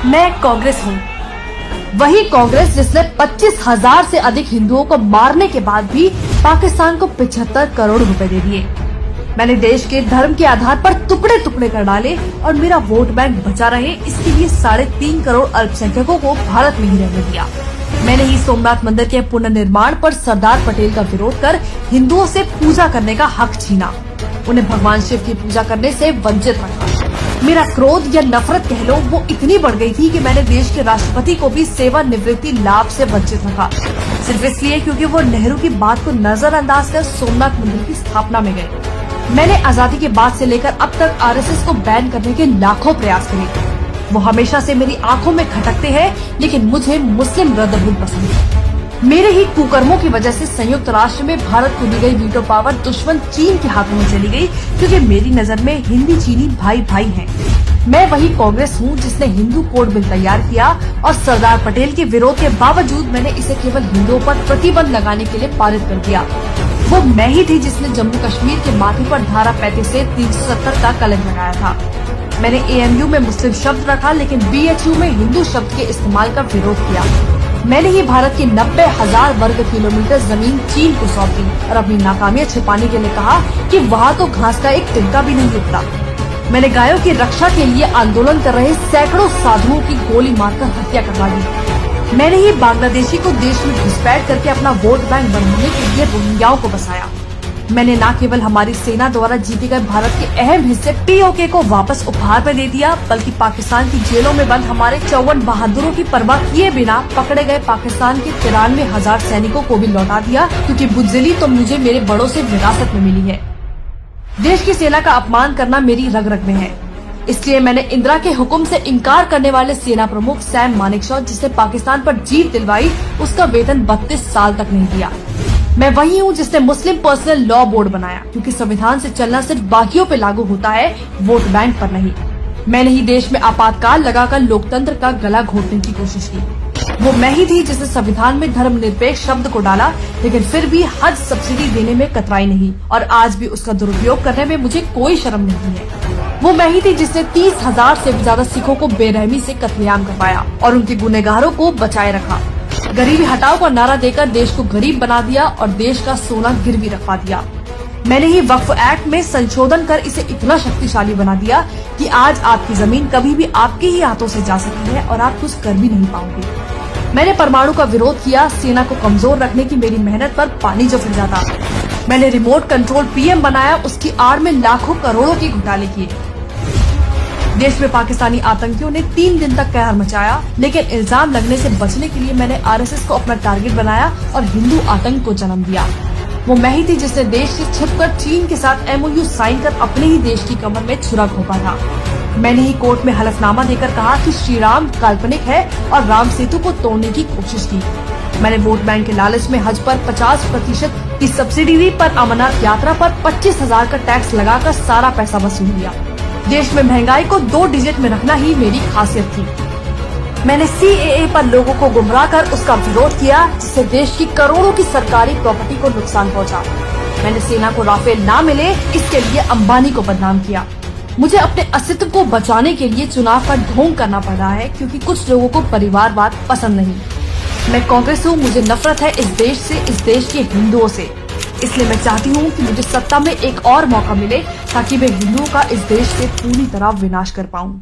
मैं कांग्रेस हूँ, वही कांग्रेस जिसने 25,000 से अधिक हिंदुओं को मारने के बाद भी पाकिस्तान को 75 करोड़ रुपए दे दिए। मैंने देश के धर्म के आधार पर टुकड़े टुकड़े कर डाले और मेरा वोट बैंक बचा रहे, इसके लिए 3.5 करोड़ अल्पसंख्यकों को भारत में ही रहने दिया। मैंने ही सोमनाथ मंदिर के पुनर्निर्माण पर सरदार पटेल का विरोध कर हिंदुओं से पूजा करने का हक छीना, उन्हें भगवान शिव की पूजा करने से वंचित रखा। मेरा क्रोध या नफरत कह लो, वो इतनी बढ़ गई थी कि मैंने देश के राष्ट्रपति को भी सेवानिवृत्ति लाभ से वंचित रखा, सिर्फ इसलिए क्योंकि वो नेहरू की बात को नजरअंदाज कर सोमनाथ मंदिर की स्थापना में गए। मैंने आजादी के बाद से लेकर अब तक आरएसएस को बैन करने के लाखों प्रयास करे। वो हमेशा से मेरी आंखों में खटकते हैं, लेकिन मुझे मुस्लिम ब्रदरहुड पसंद है। मेरे ही कुकर्मों की वजह से संयुक्त राष्ट्र में भारत को दी गई वीटो पावर दुश्मन चीन के हाथों में चली गई, क्योंकि मेरी नजर में हिंदी चीनी भाई भाई हैं। मैं वही कांग्रेस हूँ जिसने हिंदू कोड बिल तैयार किया और सरदार पटेल के विरोध के बावजूद मैंने इसे केवल हिंदुओं पर प्रतिबंध लगाने के लिए पारित कर दिया। वो मैं ही थी जिसने जम्मू कश्मीर के माथे पर धारा 35 से 370 का कलंक लगाया था। मैंने एएमयू में मुस्लिम शब्द रखा, लेकिन बीएचयू में हिंदू शब्द के इस्तेमाल का विरोध किया। मैंने ही भारत की 90,000 वर्ग किलोमीटर जमीन चीन को सौंप दी और अपनी नाकामियां छिपाने के लिए कहा कि वहाँ तो घास का एक तिनका भी नहीं उगता। मैंने गायों की रक्षा के लिए आंदोलन कर रहे सैकड़ों साधुओं की गोली मारकर हत्या करवा दी। मैंने ही बांग्लादेशी को देश में घुसपैठ करके अपना वोट बैंक बनाने के लिए रोहिंग्याओं को बसाया। मैंने न केवल हमारी सेना द्वारा जीते गए भारत के अहम हिस्से पीओके को वापस उपहार में दे दिया, बल्कि पाकिस्तान की जेलों में बंद हमारे 54 बहादुरों की परवाह किए बिना पकड़े गए पाकिस्तान के 93,000 सैनिकों को भी लौटा दिया, क्योंकि बुज़दिली तो मुझे मेरे बड़ों से विरासत में मिली है। देश की सेना का अपमान करना मेरी रग रग में है, इसलिए मैंने इंदिरा के हुक्म से इनकार करने वाले सेना प्रमुख सैम मानेकशॉ, जिसने पाकिस्तान पर जीत दिलवाई, उसका वेतन 32 साल तक नहीं दिया। मैं वही हूँ जिसने मुस्लिम पर्सनल लॉ बोर्ड बनाया, क्योंकि संविधान से चलना सिर्फ बाकियों पे लागू होता है, वोट बैंक पर नहीं। मैंने ही देश में आपातकाल लगाकर लोकतंत्र का गला घोटने की कोशिश की। वो मैं ही थी जिसने संविधान में धर्मनिरपेक्ष शब्द को डाला, लेकिन फिर भी हज सब्सिडी देने में कतराई नहीं, और आज भी उसका दुरुपयोग करने में मुझे कोई शर्म नहीं है। वो मैं ही थी जिसने 30,000 से भी ज्यादा सिखों को बेरहमी से कत्लेआम करवाया और उनके गुनहगारों को बचाए रखा। गरीबी हटाओ का नारा देकर देश को गरीब बना दिया और देश का सोना गिरवी रखवा दिया। मैंने ही वक्फ एक्ट में संशोधन कर इसे इतना शक्तिशाली बना दिया कि आज आपकी जमीन कभी भी आपके ही हाथों से जा सकती है और आप कुछ कर भी नहीं पाओगे। मैंने परमाणु का विरोध किया, सेना को कमजोर रखने की मेरी मेहनत पर पानी जो फिर जाता। मैंने रिमोट कंट्रोल पीएम बनाया, उसकी आड़ में लाखों करोड़ों के घोटाले किए। देश में पाकिस्तानी आतंकियों ने 3 दिन तक कहर मचाया, लेकिन इल्जाम लगने से बचने के लिए मैंने आरएसएस को अपना टारगेट बनाया और हिंदू आतंक को जन्म दिया। वो मैं ही थी जिसने देश से छिपकर चीन के साथ एमओयू साइन कर अपने ही देश की कमर में छुरा घोंपा था। मैंने ही कोर्ट में हलफनामा देकर कहा कि श्री राम काल्पनिक है और राम सेतु को तोड़ने की कोशिश की। मैंने वोट बैंक के लालच में हज पर 50% की सब्सिडी दी, पर अमरनाथ यात्रा पर 25,000 का टैक्स लगाकर सारा पैसा वसूल लिया। देश में महंगाई को 2 डिजिट में रखना ही मेरी खासियत थी। मैंने सीएए पर लोगों को गुमराह कर उसका विरोध किया, जिससे देश की करोड़ों की सरकारी प्रॉपर्टी को नुकसान पहुंचा। मैंने सेना को राफेल ना मिले इसके लिए अंबानी को बदनाम किया। मुझे अपने अस्तित्व को बचाने के लिए चुनाव का ढोंग करना पड़ रहा है, क्योंकि कुछ लोगों को परिवारवाद पसंद नहीं। मैं कांग्रेस हूँ, मुझे नफरत है इस देश से, इस देश के हिंदुओं से। इसलिए मैं चाहती हूँ कि मुझे सत्ता में एक और मौका मिले, ताकि मैं हिंदुओं का इस देश से पूरी तरह विनाश कर पाऊँ।